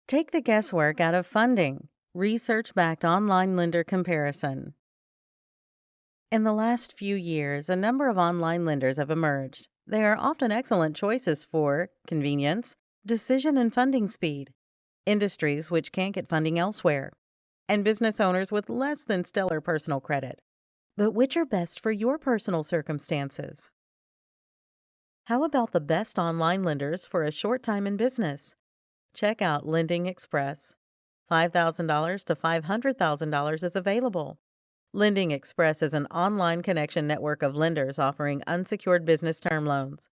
Take the guesswork out of funding. Research-backed online lender comparison. In the last few years, a number of online lenders have emerged. They are often excellent choices for convenience, decision and funding speed, industries which can't get funding elsewhere, and business owners with less than stellar personal credit. But which are best for your personal circumstances? How about the best online lenders for a short time in business? Check out Lending Express. $5,000 to $500,000 is available. Lending Express is an online connection network of lenders offering unsecured business term loans.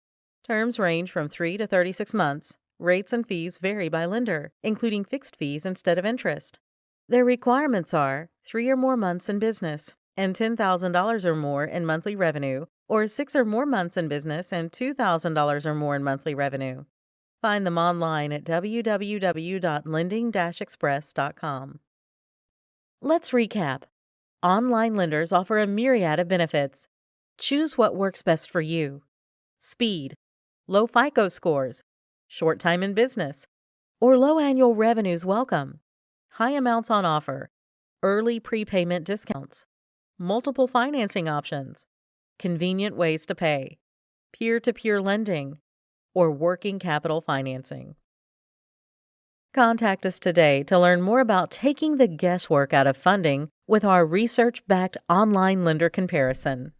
Terms range from 3 to 36 months. Rates and fees vary by lender, including fixed fees instead of interest. Their requirements are 3 or more months in business and $10,000 or more in monthly revenue, or 6 or more months in business and $2,000 or more in monthly revenue. Find them online at www.lending-express.com. Let's recap. Online lenders offer a myriad of benefits. Choose what works best for you. Speed, low FICO scores, short time in business, or low annual revenues welcome. High amounts on offer, early prepayment discounts, multiple financing options, convenient ways to pay, peer-to-peer lending, or working capital financing. Contact us today to learn more about taking the guesswork out of funding with our research-backed online lender comparison.